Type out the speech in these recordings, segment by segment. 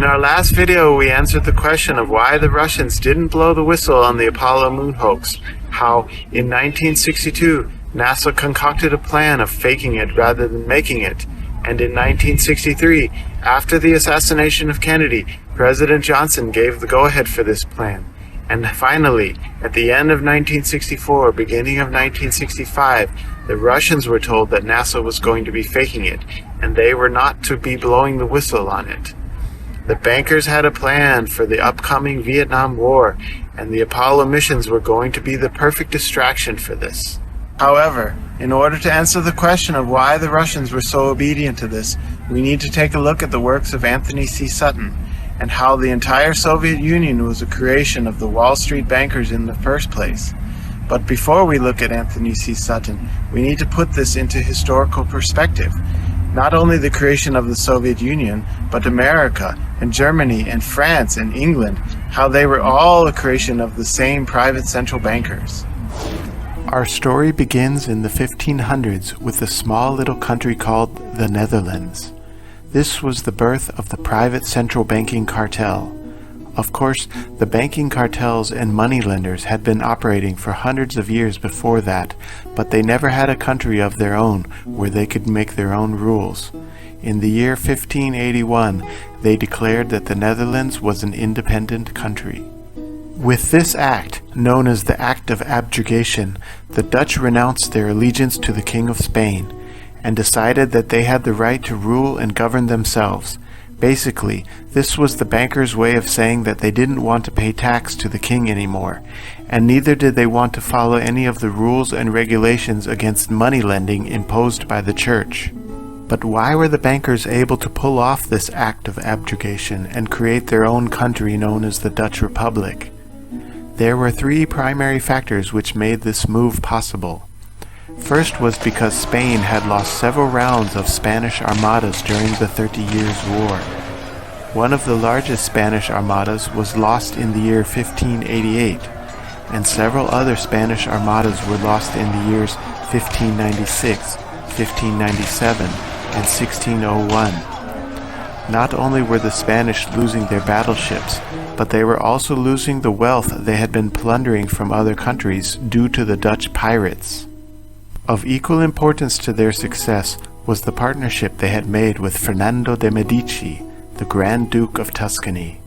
our last video, we answered the question of why the Russians didn't blow the whistle on the Apollo moon hoax, how in 1962 NASA concocted a plan of faking it rather than making it, and in 1963, after the assassination of Kennedy, President Johnson gave the go-ahead for this plan. And finally, at the end of 1964, beginning of 1965, the Russians were told that NASA was going to be faking it, and they were not to be blowing the whistle on it. The bankers had a plan for the upcoming Vietnam War, and the Apollo missions were going to be the perfect distraction for this. However, in order to answer the question of why the Russians were so obedient to this, we need to take a look at the works of Anthony C. Sutton, and how the entire Soviet Union was a creation of the Wall Street bankers in the first place. But before we look at Anthony C. Sutton, we need to put this into historical perspective. Not only the creation of the Soviet Union, but America and Germany and France and England, how they were all a creation of the same private central bankers. Our story begins in the 1500s with a small little country called the Netherlands. This was the birth of the private central banking cartel. Of course, the banking cartels and moneylenders had been operating for hundreds of years before that, but they never had a country of their own where they could make their own rules. In the year 1581, they declared that the Netherlands was an independent country. With this act, known as the Act of Abjuration, the Dutch renounced their allegiance to the King of Spain, and decided that they had the right to rule and govern themselves. Basically, this was the bankers' way of saying that they didn't want to pay tax to the king anymore, and neither did they want to follow any of the rules and regulations against money lending imposed by the church. But why were the bankers able to pull off this act of abjuration and create their own country known as the Dutch Republic? There were three primary factors which made this move possible. First was because Spain had lost several rounds of Spanish armadas during the 30 Years' War. One of the largest Spanish armadas was lost in the year 1588, and several other Spanish armadas were lost in the years 1596, 1597, and 1601. Not only were the Spanish losing their battleships, but they were also losing the wealth they had been plundering from other countries due to the Dutch pirates. Of equal importance to their success was the partnership they had made with Fernando de' Medici, the Grand Duke of Tuscany.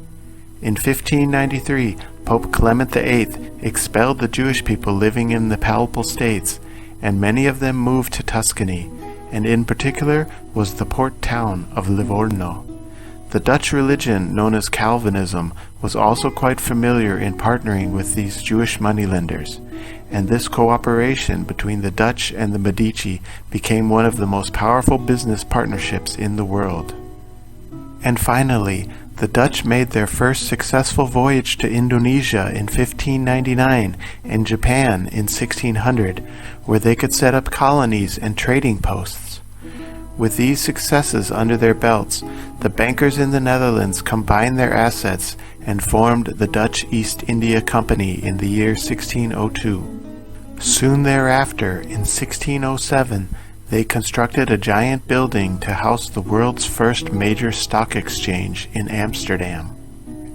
In 1593, Pope Clement VIII expelled the Jewish people living in the Papal States, and many of them moved to Tuscany, and in particular was the port town of Livorno. The Dutch religion, known as Calvinism, was also quite familiar in partnering with these Jewish moneylenders, and this cooperation between the Dutch and the Medici became one of the most powerful business partnerships in the world. And finally, the Dutch made their first successful voyage to Indonesia in 1599 and Japan in 1600, where they could set up colonies and trading posts. With these successes under their belts, the bankers in the Netherlands combined their assets and formed the Dutch East India Company in the year 1602. Soon thereafter, in 1607, they constructed a giant building to house the world's first major stock exchange in Amsterdam.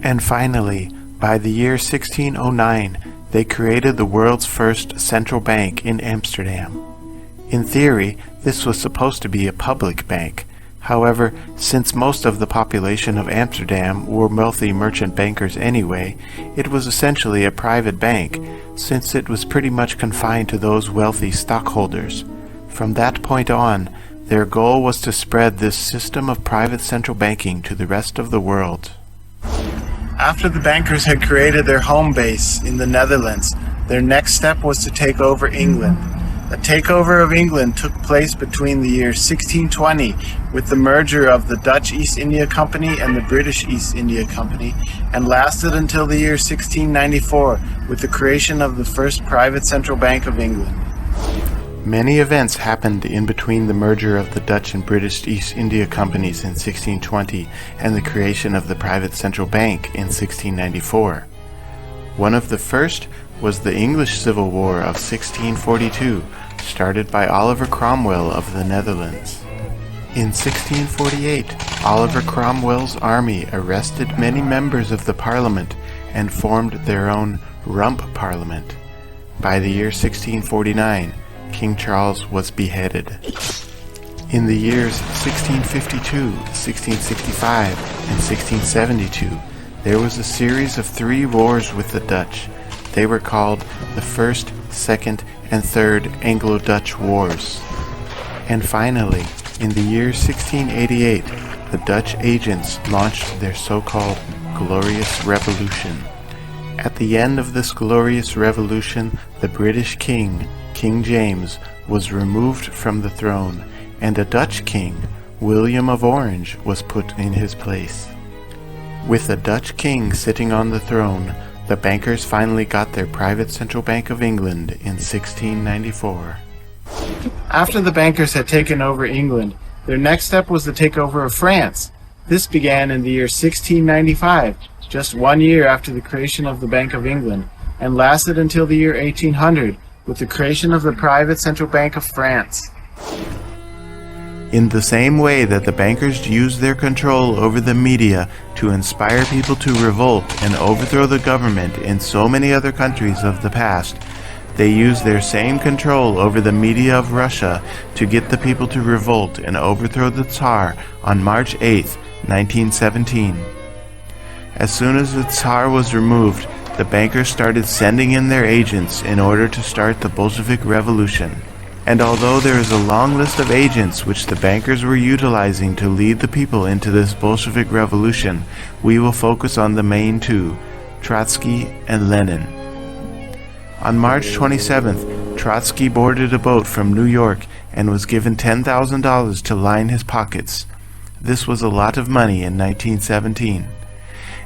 And finally, by the year 1609, they created the world's first central bank in Amsterdam. In theory, this was supposed to be a public bank. However, since most of the population of Amsterdam were wealthy merchant bankers anyway, it was essentially a private bank, since it was pretty much confined to those wealthy stockholders. From that point on, their goal was to spread this system of private central banking to the rest of the world. After the bankers had created their home base in the Netherlands, their next step was to take over England. A takeover of England took place between the year 1620 with the merger of the Dutch East India Company and the British East India Company, and lasted until the year 1694 with the creation of the first private central bank of England. Many events happened in between the merger of the Dutch and British East India Companies in 1620 and the creation of the private central bank in 1694. One of the first was the English Civil War of 1642, started by Oliver Cromwell of the Netherlands. In 1648, Oliver Cromwell's army arrested many members of the Parliament and formed their own Rump Parliament. By the year 1649, King Charles was beheaded. In the years 1652, 1665, and 1672, there was a series of 3 wars with the Dutch. They were called the First, Second, and Third Anglo-Dutch Wars. And finally, in the year 1688, the Dutch agents launched their so-called Glorious Revolution. At the end of this glorious revolution, the British king, King James, was removed from the throne, and a Dutch king, William of Orange, was put in his place. With the Dutch king sitting on the throne, the bankers finally got their private Central Bank of England in 1694. After the bankers had taken over England, their next step was the takeover of France. This began in the year 1695, just 1 year after the creation of the Bank of England, and lasted until the year 1800, with the creation of the private Central Bank of France. In the same way that the bankers used their control over the media to inspire people to revolt and overthrow the government in so many other countries of the past, they used their same control over the media of Russia to get the people to revolt and overthrow the Tsar on March 8, 1917. As soon as the Tsar was removed, the bankers started sending in their agents in order to start the Bolshevik Revolution. And although there is a long list of agents which the bankers were utilizing to lead the people into this Bolshevik Revolution, we will focus on the main 2, Trotsky and Lenin. On March 27th, Trotsky boarded a boat from New York and was given $10,000 to line his pockets. This was a lot of money in 1917.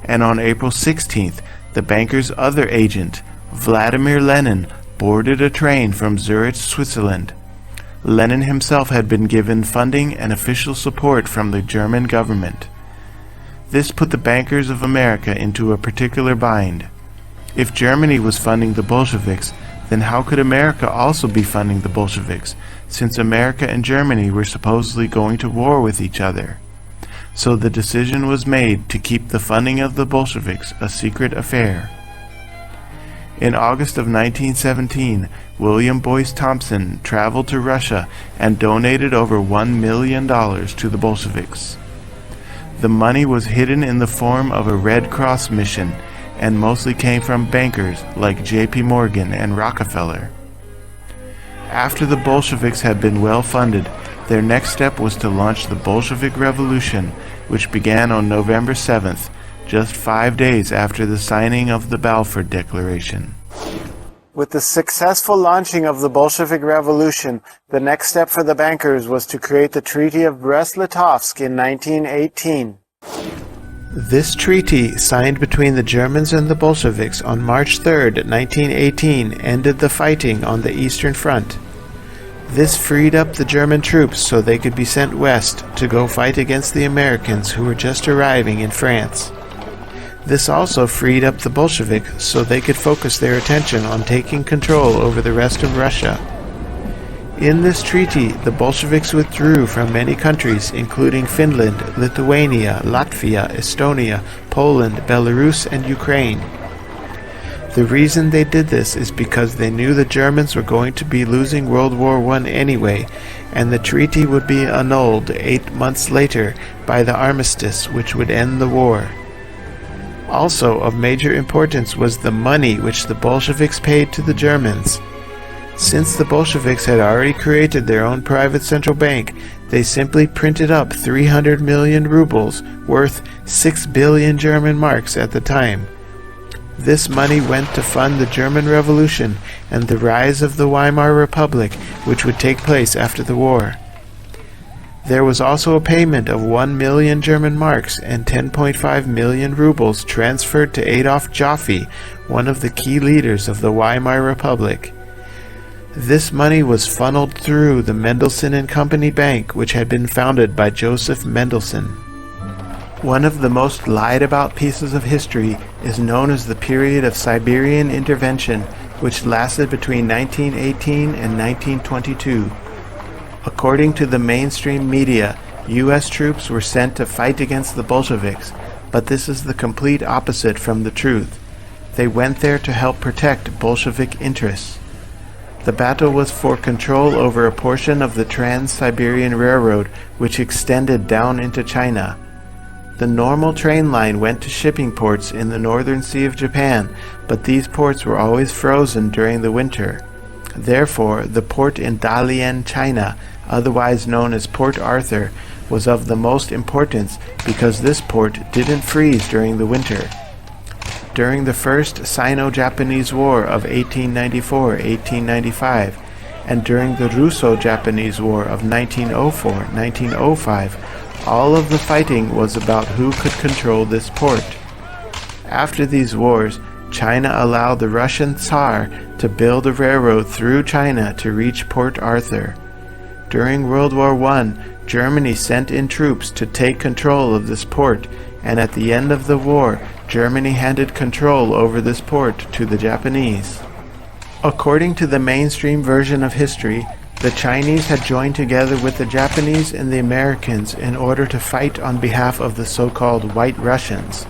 And on April 16th, the banker's other agent, Vladimir Lenin, boarded a train from Zurich, Switzerland. Lenin himself had been given funding and official support from the German government. This put the bankers of America into a particular bind. If Germany was funding the Bolsheviks, then how could America also be funding the Bolsheviks, since America and Germany were supposedly going to war with each other? So the decision was made to keep the funding of the Bolsheviks a secret affair. In August of 1917, William Boyce Thompson traveled to Russia and donated over $1 million to the Bolsheviks. The money was hidden in the form of a Red Cross mission and mostly came from bankers like J.P. Morgan and Rockefeller. After the Bolsheviks had been well funded, their next step was to launch the Bolshevik Revolution, which began on November 7th, just 5 days after the signing of the Balfour Declaration. With the successful launching of the Bolshevik Revolution, the next step for the bankers was to create the Treaty of Brest-Litovsk in 1918. This treaty, signed between the Germans and the Bolsheviks on March 3, 1918, ended the fighting on the Eastern Front. This freed up the German troops so they could be sent west to go fight against the Americans who were just arriving in France. This also freed up the Bolsheviks so they could focus their attention on taking control over the rest of Russia. In this treaty, the Bolsheviks withdrew from many countries, including Finland, Lithuania, Latvia, Estonia, Poland, Belarus, and Ukraine. The reason they did this is because they knew the Germans were going to be losing World War I anyway, and the treaty would be annulled 8 months later by the armistice which would end the war. Also of major importance was the money which the Bolsheviks paid to the Germans. Since the Bolsheviks had already created their own private central bank, they simply printed up 300 million rubles, worth 6 billion German marks at the time. This money went to fund the German Revolution and the rise of the Weimar Republic, which would take place after the war. There was also a payment of 1 million German marks and 10.5 million rubles transferred to Adolf Joffe, one of the key leaders of the Weimar Republic. This money was funneled through the Mendelssohn and Company Bank, which had been founded by Joseph Mendelssohn. One of the most lied about pieces of history is known as the period of Siberian intervention, which lasted between 1918 and 1922. According to the mainstream media, U.S. troops were sent to fight against the Bolsheviks, but this is the complete opposite from the truth. They went there to help protect Bolshevik interests. The battle was for control over a portion of the Trans-Siberian Railroad, which extended down into China. The normal train line went to shipping ports in the northern sea of Japan, but these ports were always frozen during the winter. Therefore, the port in Dalian, China, otherwise known as Port Arthur, was of the most importance because this port didn't freeze during the winter. During the First Sino-Japanese War of 1894-1895 and during the Russo-Japanese War of 1904-1905, all of the fighting was about who could control this port. After these wars, China allowed the Russian Tsar to build a railroad through China to reach Port Arthur. During World War I, Germany sent in troops to take control of this port, and at the end of the war, Germany handed control over this port to the Japanese. According to the mainstream version of history, the Chinese had joined together with the Japanese and the Americans in order to fight on behalf of the so-called White Russians.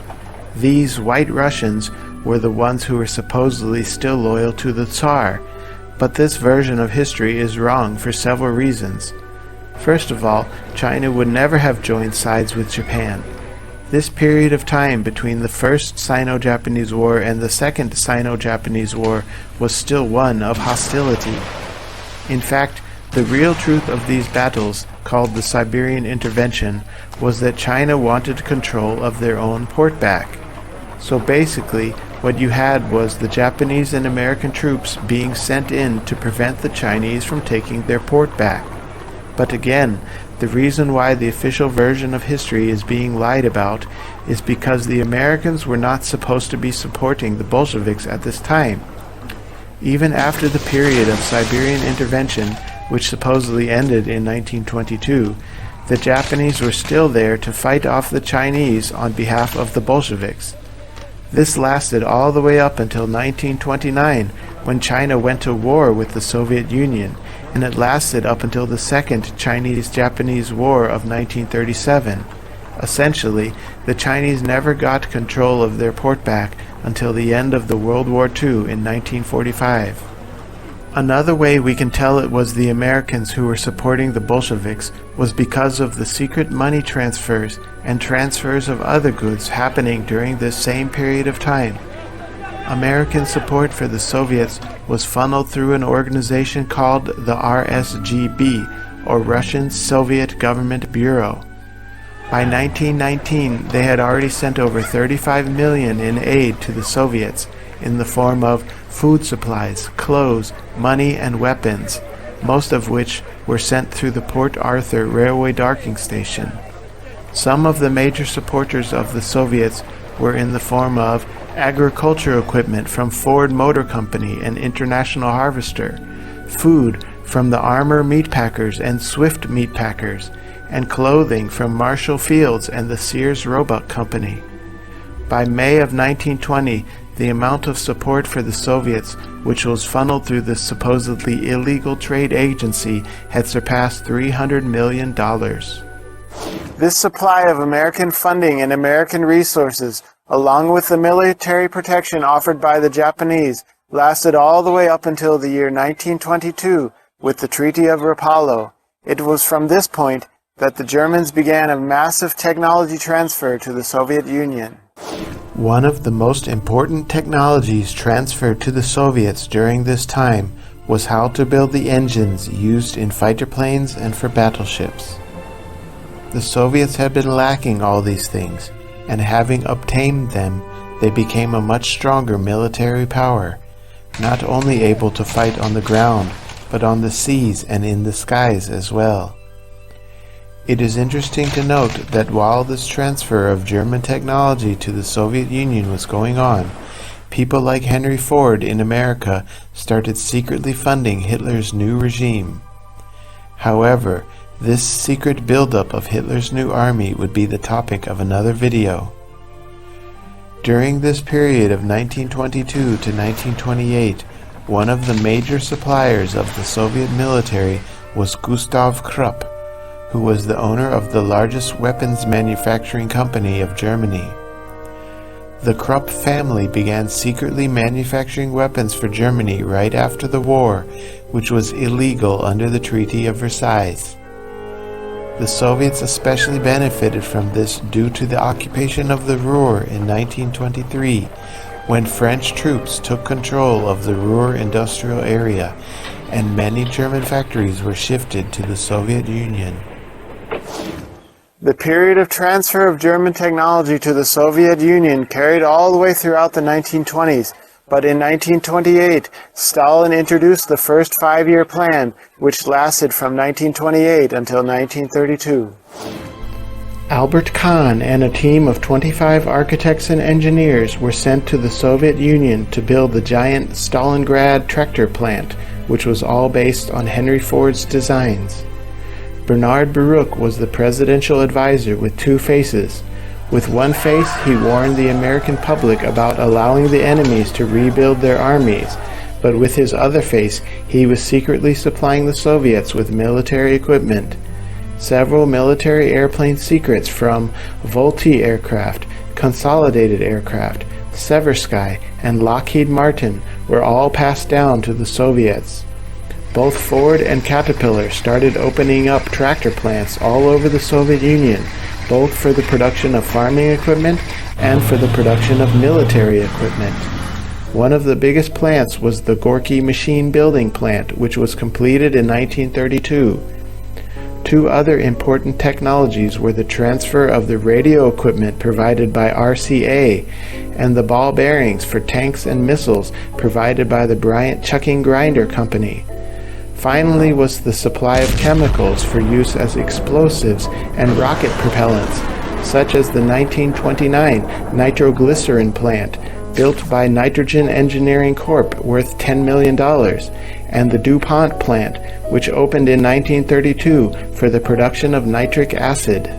These White Russians were the ones who were supposedly still loyal to the Tsar, but this version of history is wrong for several reasons. First of all, China would never have joined sides with Japan. This period of time between the First Sino-Japanese War and the Second Sino-Japanese War was still one of hostility. In fact, the real truth of these battles, called the Siberian Intervention, was that China wanted control of their own port back. So basically, what you had was the Japanese and American troops being sent in to prevent the Chinese from taking their port back. But again, the reason why the official version of history is being lied about is because the Americans were not supposed to be supporting the Bolsheviks at this time. Even after the period of Siberian intervention, which supposedly ended in 1922, the Japanese were still there to fight off the Chinese on behalf of the Bolsheviks. This lasted all the way up until 1929, when China went to war with the Soviet Union, and it lasted up until the Second Chinese-Japanese War of 1937. Essentially, the Chinese never got control of their port back until the end of the World War II in 1945. Another way we can tell it was the Americans who were supporting the Bolsheviks was because of the secret money transfers and transfers of other goods happening during this same period of time. American support for the Soviets was funneled through an organization called the RSGB, or Russian Soviet Government Bureau. By 1919, they had already sent over $35 million in aid to the Soviets in the form of food supplies, clothes, money, and weapons, most of which were sent through the Port Arthur railway docking station. Some of the major supporters of the Soviets were in the form of agricultural equipment from Ford Motor Company and International Harvester, food from the Armour Meatpackers and Swift Meatpackers, and clothing from Marshall Fields and the Sears Roebuck Company. By May of 1920, the amount of support for the Soviets, which was funneled through this supposedly illegal trade agency, had surpassed $300 million. This supply of American funding and American resources, along with the military protection offered by the Japanese, lasted all the way up until the year 1922 with the Treaty of Rapallo. It was from this point that the Germans began a massive technology transfer to the Soviet Union. One of the most important technologies transferred to the Soviets during this time was how to build the engines used in fighter planes and for battleships. The Soviets had been lacking all these things, and having obtained them, they became a much stronger military power, not only able to fight on the ground, but on the seas and in the skies as well. It is interesting to note that while this transfer of German technology to the Soviet Union was going on, people like Henry Ford in America started secretly funding Hitler's new regime. However, this secret buildup of Hitler's new army would be the topic of another video. During this period of 1922 to 1928, one of the major suppliers of the Soviet military was Gustav Krupp. who was the owner of the largest weapons manufacturing company of Germany. The Krupp family began secretly manufacturing weapons for Germany right after the war, which was illegal under the Treaty of Versailles. The Soviets especially benefited from this due to the occupation of the Ruhr in 1923, when French troops took control of the Ruhr industrial area, and many German factories were shifted to the Soviet Union. The period of transfer of German technology to the Soviet Union carried all the way throughout the 1920s, but in 1928, Stalin introduced the first five-year plan, which lasted from 1928 until 1932. Albert Kahn and a team of 25 architects and engineers were sent to the Soviet Union to build the giant Stalingrad tractor plant, which was all based on Henry Ford's designs. Bernard Baruch was the presidential advisor with two faces. With one face, he warned the American public about allowing the enemies to rebuild their armies, but with his other face, he was secretly supplying the Soviets with military equipment. Several military airplane secrets from Volty aircraft, Consolidated aircraft, Seversky, and Lockheed Martin were all passed down to the Soviets. Both Ford and Caterpillar started opening up tractor plants all over the Soviet Union, both for the production of farming equipment and for the production of military equipment. One of the biggest plants was the Gorky machine building plant, which was completed in 1932. Two other important technologies were the transfer of the radio equipment provided by RCA and the ball bearings for tanks and missiles provided by the Bryant Chucking Grinder Company. Finally was the supply of chemicals for use as explosives and rocket propellants, such as the 1929 nitroglycerin plant, built by Nitrogen Engineering Corp. Worth $10 million, and the DuPont plant, which opened in 1932 for the production of nitric acid.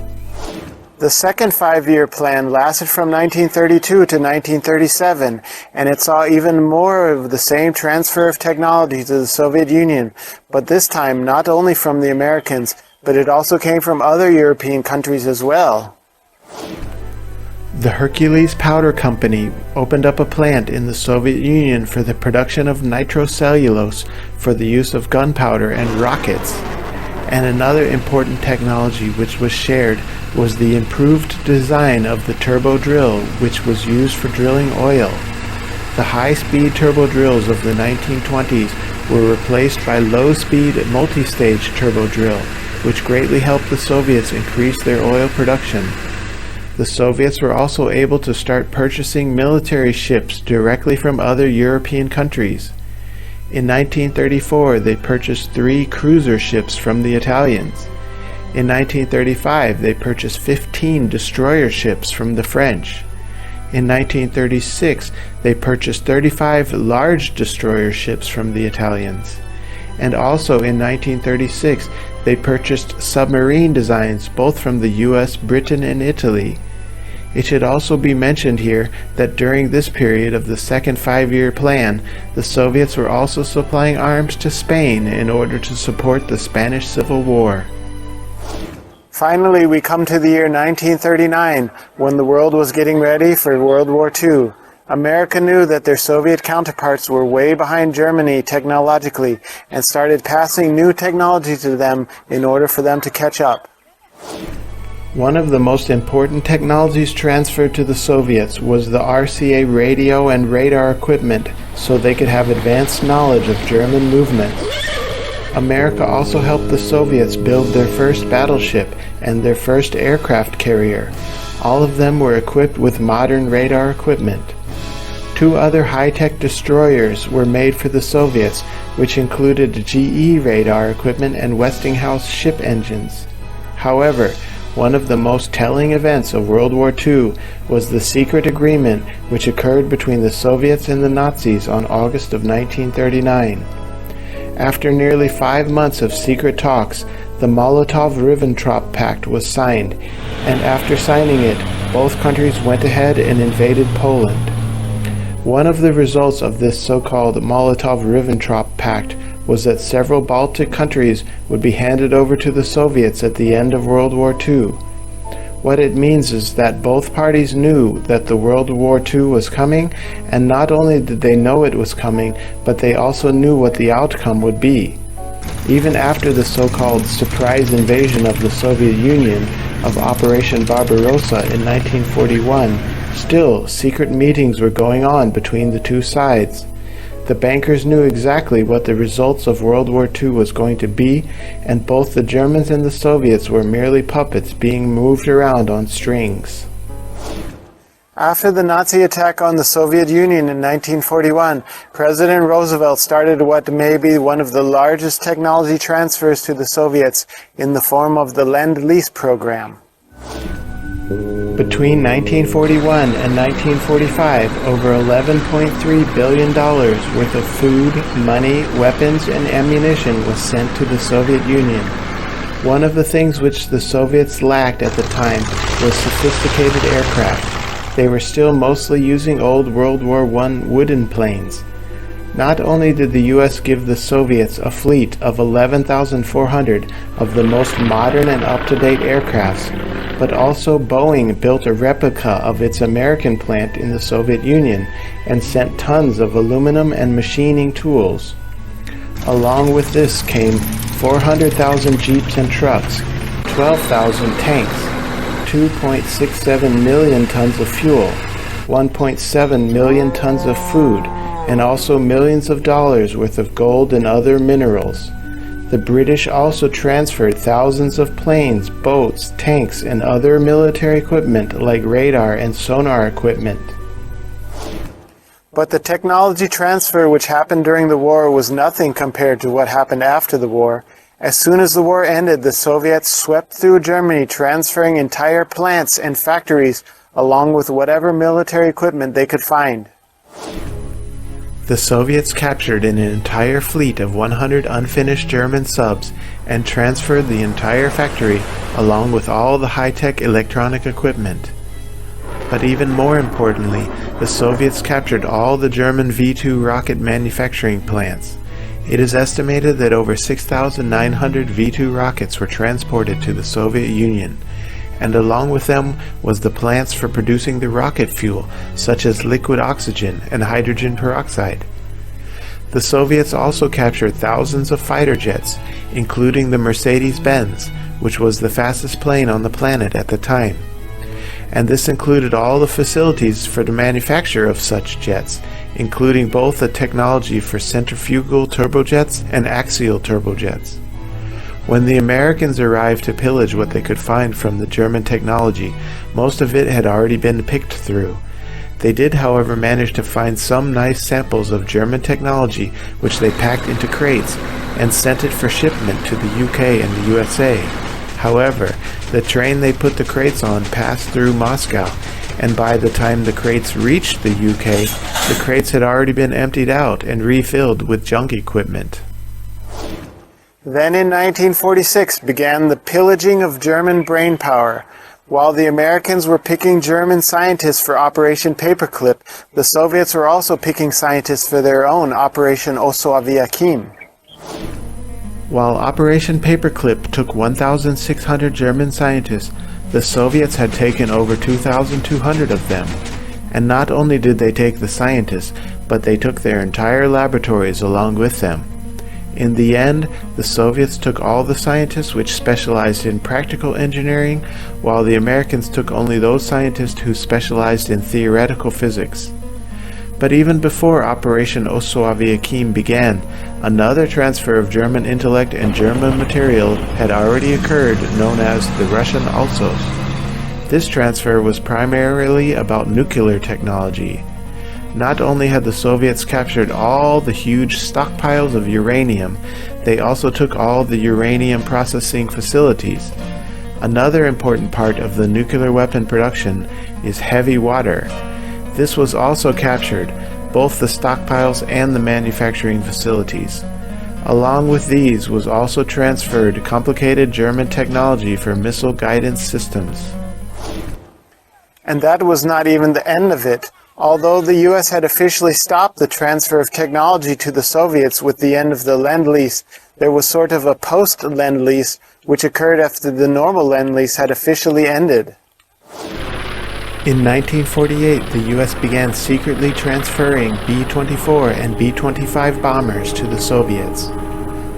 The second five-year plan lasted from 1932 to 1937, and it saw even more of the same transfer of technology to the Soviet Union, but this time not only from the Americans, but it also came from other European countries as well. The Hercules Powder Company opened up a plant in the Soviet Union for the production of nitrocellulose for the use of gunpowder and rockets. And another important technology which was shared was the improved design of the turbo drill, which was used for drilling oil. The high-speed turbo drills of the 1920s were replaced by low-speed multi-stage turbo drill, which greatly helped the Soviets increase their oil production. The Soviets were also able to start purchasing military ships directly from other European countries. In 1934, they purchased 3 cruiser ships from the Italians. In 1935, they purchased 15 destroyer ships from the French. In 1936, they purchased 35 large destroyer ships from the Italians. And also in 1936, they purchased submarine designs both from the US, Britain, and Italy. It should also be mentioned here that during this period of the second five-year plan, the Soviets were also supplying arms to Spain in order to support the Spanish Civil War. Finally, we come to the year 1939, when the world was getting ready for World War II. America knew that their Soviet counterparts were way behind Germany technologically and started passing new technology to them in order for them to catch up. One of the most important technologies transferred to the Soviets was the RCA radio and radar equipment, so they could have advanced knowledge of German movements. America also helped the Soviets build their first battleship and their first aircraft carrier. All of them were equipped with modern radar equipment. 2 other high-tech destroyers were made for the Soviets, which included GE radar equipment and Westinghouse ship engines. However, one of the most telling events of World War II was the secret agreement which occurred between the Soviets and the Nazis on August of 1939. After nearly 5 months of secret talks, the Molotov-Ribbentrop Pact was signed, and after signing it, both countries went ahead and invaded Poland. One of the results of this so-called Molotov-Ribbentrop Pact was that several Baltic countries would be handed over to the Soviets at the end of World War II. What it means is that both parties knew that the World War II was coming, and not only did they know it was coming, but they also knew what the outcome would be. Even after the so-called surprise invasion of the Soviet Union of Operation Barbarossa in 1941, still secret meetings were going on between the two sides. The bankers knew exactly what the results of World War II was going to be, and both the Germans and the Soviets were merely puppets being moved around on strings. After the Nazi attack on the Soviet Union in 1941, President Roosevelt started what may be one of the largest technology transfers to the Soviets in the form of the Lend-Lease program. Between 1941 and 1945, over $11.3 billion worth of food, money, weapons, and ammunition was sent to the Soviet Union. One of the things which the Soviets lacked at the time was sophisticated aircraft. They were still mostly using old World War I wooden planes. Not only did the US give the Soviets a fleet of 11,400 of the most modern and up-to-date aircrafts, but also Boeing built a replica of its American plant in the Soviet Union and sent tons of aluminum and machining tools. Along with this came 400,000 jeeps and trucks, 12,000 tanks, 2.67 million tons of fuel, 1.7 million tons of food, and also millions of dollars worth of gold and other minerals. The British also transferred thousands of planes, boats, tanks, and other military equipment like radar and sonar equipment. But the technology transfer which happened during the war was nothing compared to what happened after the war. As soon as the war ended, the Soviets swept through Germany, transferring entire plants and factories along with whatever military equipment they could find. The Soviets captured an entire fleet of 100 unfinished German subs and transferred the entire factory along with all the high-tech electronic equipment. But even more importantly, the Soviets captured all the German V-2 rocket manufacturing plants. It is estimated that over 6,900 V-2 rockets were transported to the Soviet Union, and along with them was the plants for producing the rocket fuel, such as liquid oxygen and hydrogen peroxide. The Soviets also captured thousands of fighter jets, including the Mercedes-Benz, which was the fastest plane on the planet at the time. And this included all the facilities for the manufacture of such jets, including both the technology for centrifugal turbojets and axial turbojets. When the Americans arrived to pillage what they could find from the German technology, most of it had already been picked through. They did, however, manage to find some nice samples of German technology which they packed into crates and sent it for shipment to the UK and the USA. However, the train they put the crates on passed through Moscow, and by the time the crates reached the UK, the crates had already been emptied out and refilled with junk equipment. Then in 1946 began the pillaging of German brainpower. While the Americans were picking German scientists for Operation Paperclip, the Soviets were also picking scientists for their own Operation Rasaviharii. While Operation Paperclip took 1,600 German scientists, the Soviets had taken over 2,200 of them. And not only did they take the scientists, but they took their entire laboratories along with them. In the end, the Soviets took all the scientists which specialized in practical engineering, while the Americans took only those scientists who specialized in theoretical physics. But even before Operation Rasaviharii began, another transfer of German intellect and German material had already occurred, known as the Russian Alsos. This transfer was primarily about nuclear technology. Not only had the Soviets captured all the huge stockpiles of uranium, they also took all the uranium processing facilities. Another important part of the nuclear weapon production is heavy water. This was also captured, both the stockpiles and the manufacturing facilities. Along with these was also transferred complicated German technology for missile guidance systems. And that was not even the end of it. Although the US had officially stopped the transfer of technology to the Soviets with the end of the Lend-Lease, there was sort of a post-Lend-Lease which occurred after the normal Lend-Lease had officially ended. In 1948, the US began secretly transferring B-24 and B-25 bombers to the Soviets.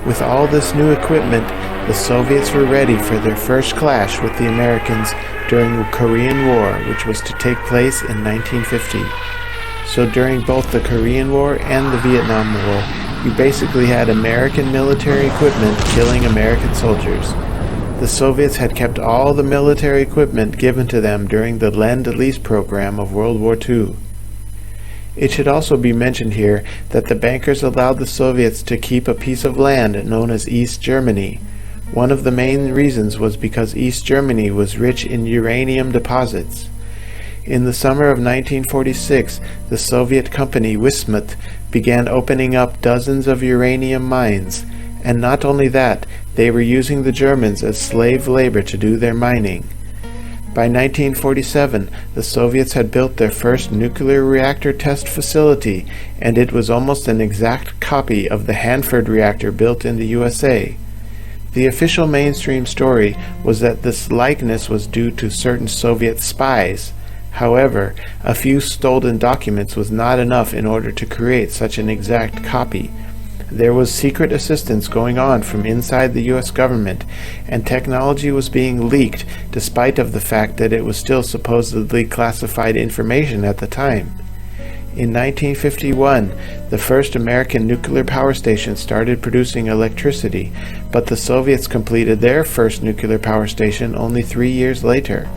With all this new equipment, the Soviets were ready for their first clash with the Americans during the Korean War, which was to take place in 1950. So during both the Korean War and the Vietnam War, you basically had American military equipment killing American soldiers. The Soviets had kept all the military equipment given to them during the Lend-Lease program of World War II. It should also be mentioned here that the bankers allowed the Soviets to keep a piece of land known as East Germany. One of the main reasons was because East Germany was rich in uranium deposits. In the summer of 1946, the Soviet company Wismut began opening up dozens of uranium mines, and not only that, they were using the Germans as slave labor to do their mining. By 1947, the Soviets had built their first nuclear reactor test facility, and it was almost an exact copy of the Hanford reactor built in the USA. The official mainstream story was that this likeness was due to certain Soviet spies. However, a few stolen documents was not enough in order to create such an exact copy. There was secret assistance going on from inside the US government, and technology was being leaked despite of the fact that it was still supposedly classified information at the time. In 1951, the first American nuclear power station started producing electricity, but the Soviets completed their first nuclear power station only 3 years later.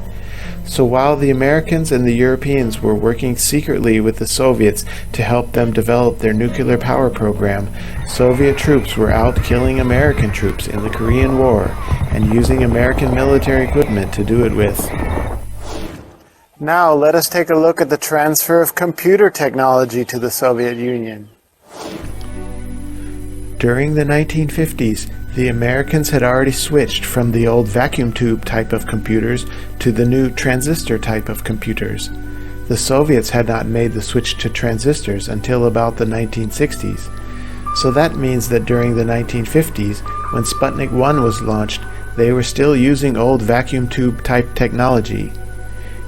So while the Americans and the Europeans were working secretly with the Soviets to help them develop their nuclear power program, Soviet troops were out killing American troops in the Korean War and using American military equipment to do it with. Now let us take a look at the transfer of computer technology to the Soviet Union. During the 1950s, the Americans had already switched from the old vacuum tube type of computers to the new transistor type of computers. The Soviets had not made the switch to transistors until about the 1960s. So that means that during the 1950s, when Sputnik 1 was launched, they were still using old vacuum tube type technology.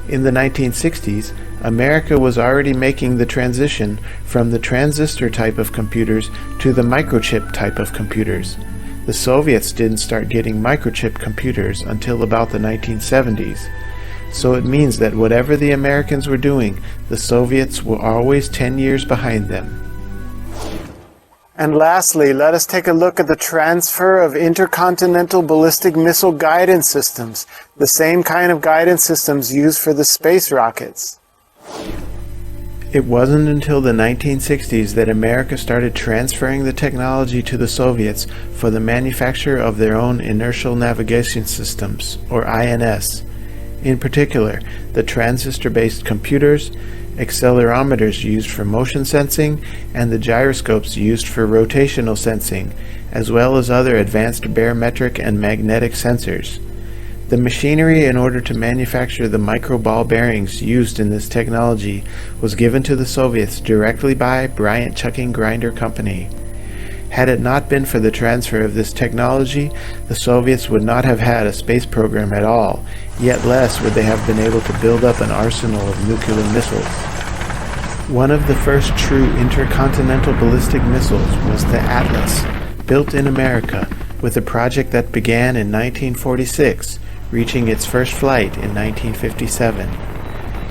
In the 1960s, America was already making the transition from the transistor type of computers to the microchip type of computers. The Soviets didn't start getting microchip computers until about the 1970s. So it means that whatever the Americans were doing, the Soviets were always 10 years behind them. And lastly, let us take a look at the transfer of intercontinental ballistic missile guidance systems, the same kind of guidance systems used for the space rockets. It wasn't until the 1960s that America started transferring the technology to the Soviets for the manufacture of their own inertial navigation systems, or INS. In particular, the transistor-based computers, accelerometers used for motion sensing, and the gyroscopes used for rotational sensing, as well as other advanced barometric and magnetic sensors. The machinery in order to manufacture the micro-ball bearings used in this technology was given to the Soviets directly by Bryant Chucking Grinder Company. Had it not been for the transfer of this technology, the Soviets would not have had a space program at all, yet less would they have been able to build up an arsenal of nuclear missiles. One of the first true intercontinental ballistic missiles was the Atlas, built in America, with a project that began in 1946, reaching its first flight in 1957.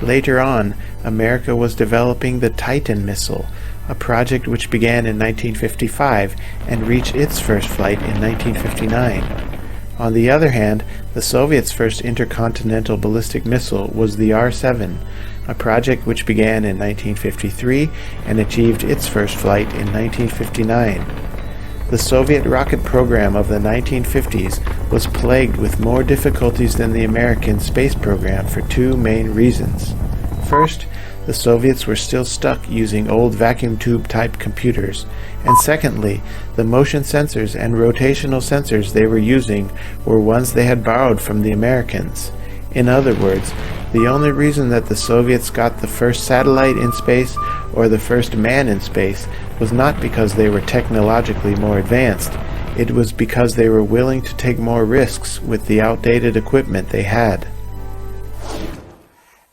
Later on, America was developing the Titan missile, a project which began in 1955 and reached its first flight in 1959. On the other hand, the Soviets' first intercontinental ballistic missile was the R-7, a project which began in 1953 and achieved its first flight in 1959. The Soviet rocket program of the 1950s was plagued with more difficulties than the American space program for two main reasons. First, the Soviets were still stuck using old vacuum tube type computers, and secondly, the motion sensors and rotational sensors they were using were ones they had borrowed from the Americans. In other words, The only reason that the Soviets got the first satellite in space or the first man in space was not because they were technologically more advanced. It was because they were willing to take more risks with the outdated equipment they had.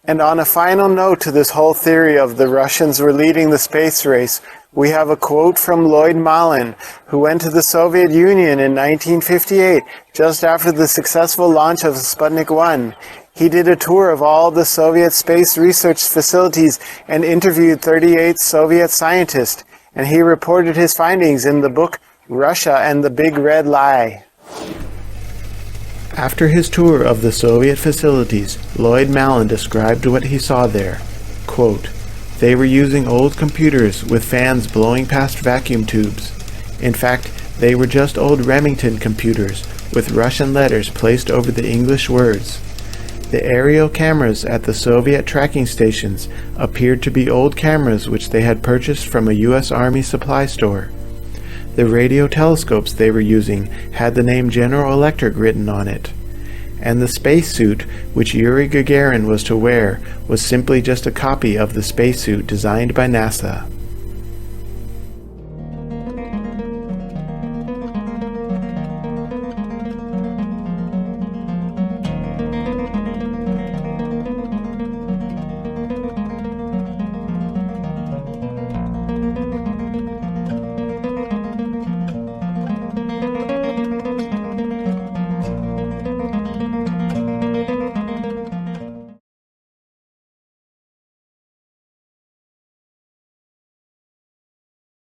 And on a final note to this whole theory of the Russians were leading the space race, we have a quote from Lloyd Malin, who went to the Soviet Union in 1958, just after the successful launch of Sputnik 1. He did a tour of all the Soviet space research facilities and interviewed 38 Soviet scientists, and he reported his findings in the book Russia and the Big Red Lie. After his tour of the Soviet facilities, Lloyd Malin described what he saw there. Quote, "They were using old computers with fans blowing past vacuum tubes. In fact, they were just old Remington computers with Russian letters placed over the English words. The aerial cameras at the Soviet tracking stations appeared to be old cameras which they had purchased from a U.S. Army supply store. The radio telescopes they were using had the name General Electric written on it. And the spacesuit which Yuri Gagarin was to wear was simply just a copy of the spacesuit designed by NASA."